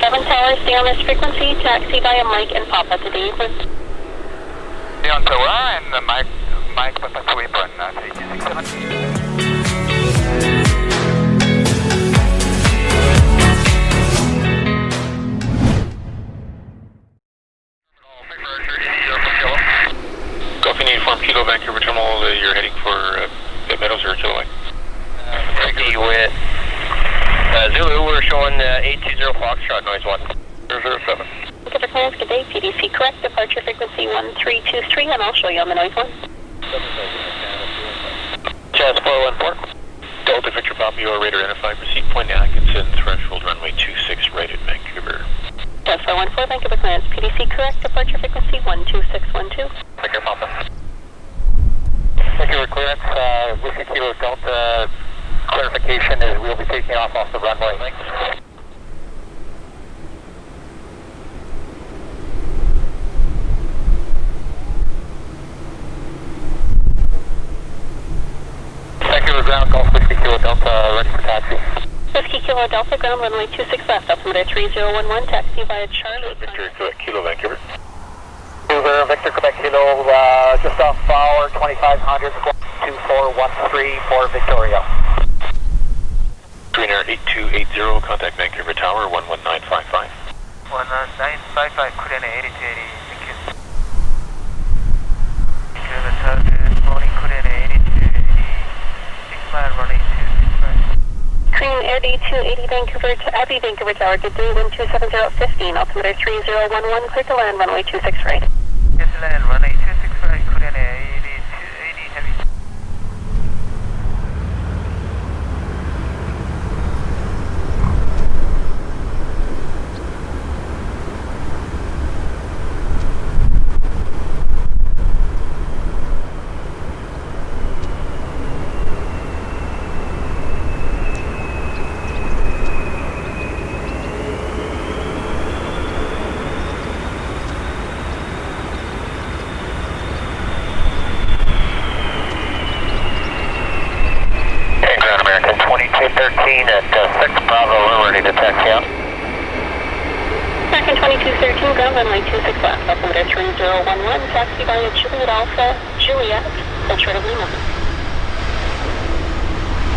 7 Tower, stay on this frequency, taxi via Mike and Papa to the apron. Stay on Tower and Mike Papa to apron, Tahiti 67. Golf Uniform Kilo Vancouver Terminal, you're heading for Meadows or Kiloway? With Zulu, we're showing 820 Foxtrot, noise 1. 007. Vancouver clearance, good day, PDC correct, departure frequency 1323, and I'll show you on the noise 1. Jazz 414. Delta Victor Papa, your radar identified, proceed point Atkinson, threshold runway 26 right at Vancouver. Jazz 414, Vancouver clearance, PDC correct, departure frequency 12612. Thank you, Papa. Vancouver clearance, Whiskey Kilo Delta, clarification is we'll be taking off the runway. Thanks. Vancouver ground, Golf Whiskey Kilo Delta, ready for taxi. Whiskey Kilo Delta, ground runway 26 left, altimeter 3011, taxi via Charlie. Victor Kilo Vancouver. Vancouver, Victor Quebec Kilo, just off power, 2500, 2413 for Victoria. Korean Air 8280, contact Vancouver Tower 11955. 11955, Korean Air 8280, thank you. Vancouver Tower, good morning, Korean Air 8280, 6 mile running 265. Korean Air 8280, Vancouver to Abbey, Vancouver Tower, good day, 127015, altimeter 3011, clear to land, runway 26 right. Clear to land, runway 26 right, Korean Air 8280, heavy. At 6 Bravo, we're ready to taxi out. American 2213, ground runway 26 left, altimeter 3011, taxi via Juliet Alpha, Juliet, Ultra Lima.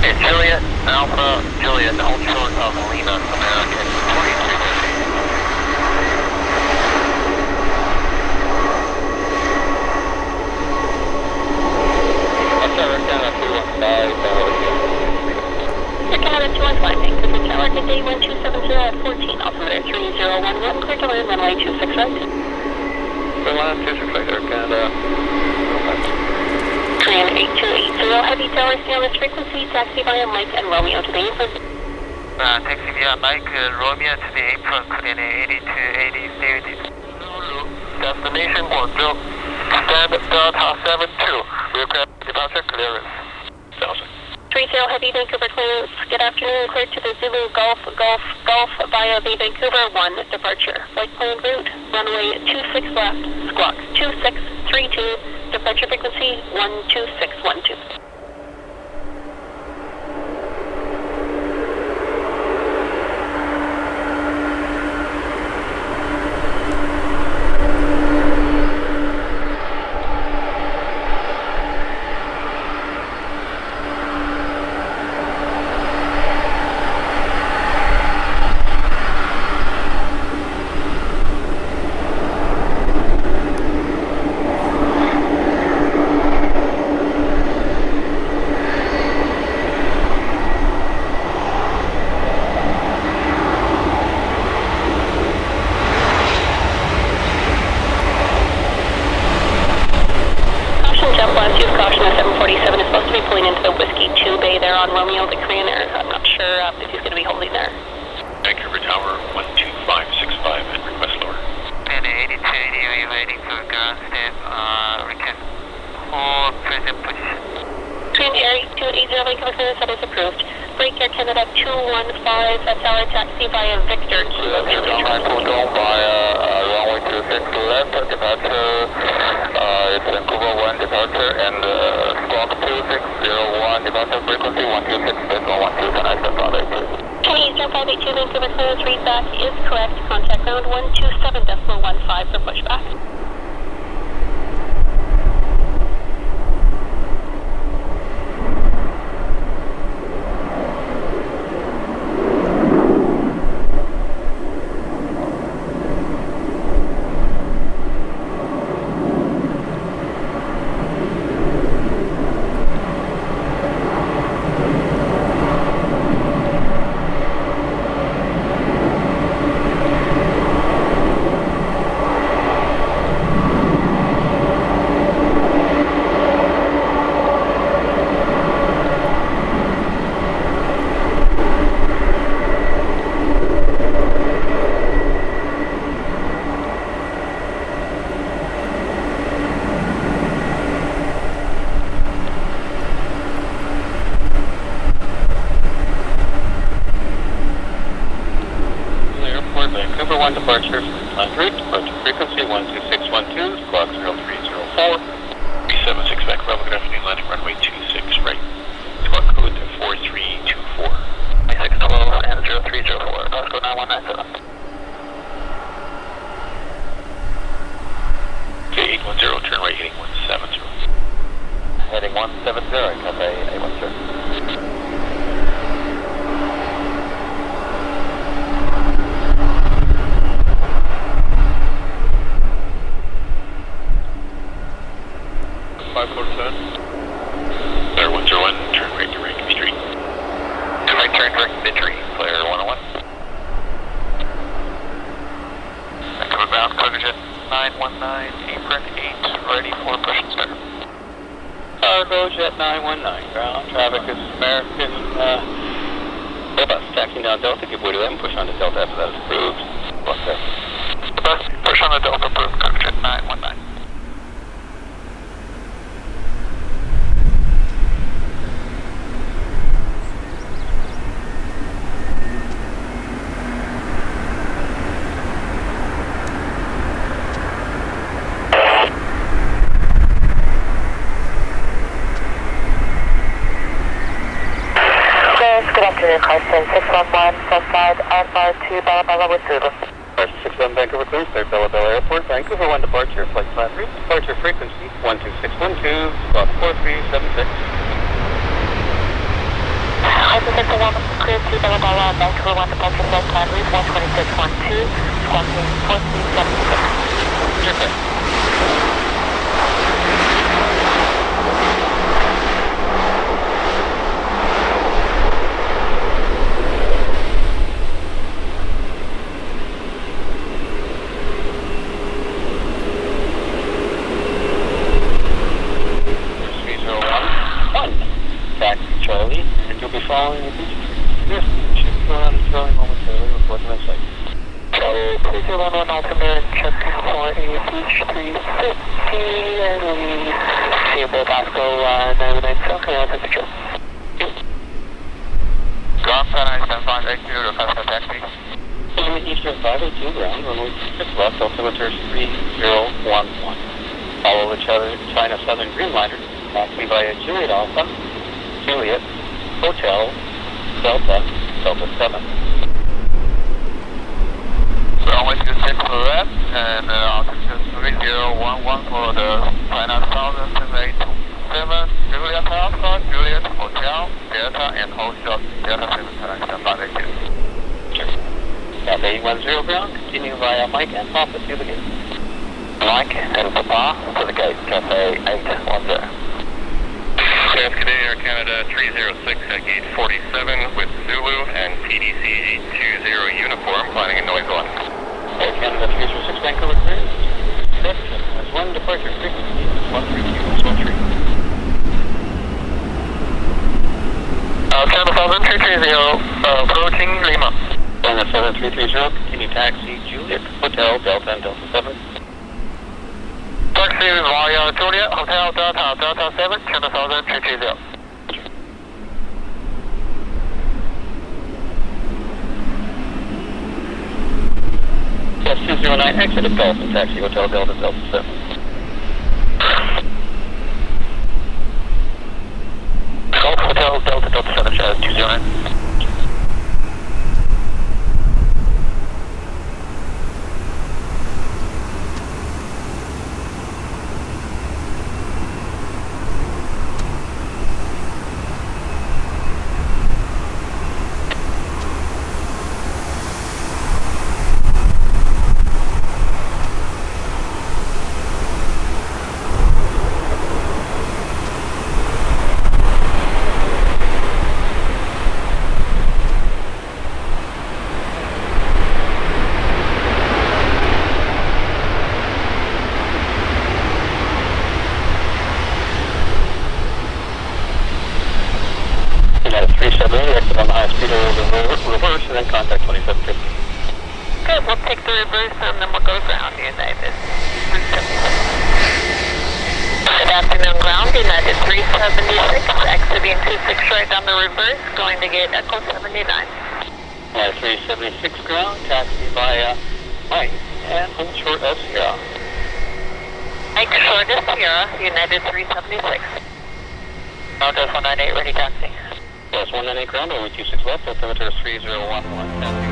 It's Juliet, Alpha, Juliet, Ultra of Lima, American 2213. Canada 215, Vancouver Tower, good day, 1270 at 14, altimeter 3011, clear to land, runway 26 right. Clear land 26 right there, Canada. Korean 8280, Heavy Tower, stay on this frequency, taxi via Mike and Romeo to the apron. Taxi via Mike, Romeo to the apron, Korean Air 8280, stay with you. Destination Guangzhou, stand Delta 72, request departure clearance. 1000. 30 Heavy Vancouver clearance, good afternoon, clear to the Zulu Golf via the Vancouver 1 departure. Flight plan route, runway 26 left, squawk 2632, departure frequency 12612. Vancouver Tower 12565 and request lower. And 8280, we're waiting for ground step, request for present position. Korean Air 8280, Vancouver clearance, that is approved. Break Air Canada 215, tower taxi via Victor. Shanghai Pudong via runway 26 left departure. It's Vancouver 1 departure and squawk 2601 departure frequency 126 decimal 12 and I Eastern 582 Vancouver clearance read back is correct. Contact ground 127.15 for pushback. Vancouver 1 departure, on route, departure frequency 12612, squawk 0304. 376 Vancouver, good afternoon, landing runway 26 right. Squawk code 4324. 2612 and 0304, Glasgow 9197. Okay, 810, turn right heading 170. Heading 170, Cathay 810. Clear 101, turn right to Rankin Street. And right turn direct Midday, clear 101. Vancouver bound, Cargojet 919, apron 8, ready for push and start. Cargojet 919, ground traffic is American Airbus, taxiing down Delta, give way to them, push on to Delta after that is approved. What's that? Airbus, push on the Delta, approved, Cargojet 919. Good afternoon, Carson 611, Southside, Alpha 2, Bella Bella with Zulu. 67 Vancouver clearance, clear Bella Bella Airport, Vancouver 1 departure, flight plan route, departure frequency 12612, squawk 4376. Carson 611, clear to Bella Bella, Vancouver 1 departure, flight plan route 12612, squawk 4376. You're clear. Charlie, and you'll be following the beach. Yes, should go around and Charlie momentarily, report to that site. Charlie, please go on altimeter, check for a beach 350, and we see about Glasgow 997, can I temperature? Ground Flight 7582, request a taxi. Eastern 582 ground, runway 6 left, altimeter 3011. Follow the China Southern Dreamliner, taxi via Juliet Alpha, Juliet, Hotel, Delta, Delta 7. Runway 26 left, and altitude 3011 for the China Southern 787, Juliet Alpha, Juliet, Hotel, Delta, and Hotel, Delta 7, 7582. Sure. Cathay 10 ground, continue via Mike and Papa to the gate. Mike and Papa to the gate, Cathay 810. Cathay Air Canada 306 at gate 47 with Zulu and PDC 820 uniform, planning in noise 1. Air Canada 306 Vancouver clearance. Reception has 1 departure frequency, 13213. Canada Southern 330, approaching Lima. Canada Southern 330, continue taxi Juliet, Hotel, Delta, and Delta 7. Taxi via Juliet, Hotel, Delta, Delta 7, Canada Southern 330. Yes, 209, exit at Dolphin, taxi Hotel, Delta, Delta 7. Golf Hotel, Delta, Delta 7, 209. then contact 2750. Okay, we'll take the reverse and then we'll go ground, United 376. Good afternoon, ground, United 376, exiting 26 right on the reverse, going to gate Echo 79. 376 ground, taxi via Mike, and hold short of Sierra. Mike short of Sierra, United 376. Delta 198, ready taxi. Yes, 198 ground, over 26 left, altimeter 3011.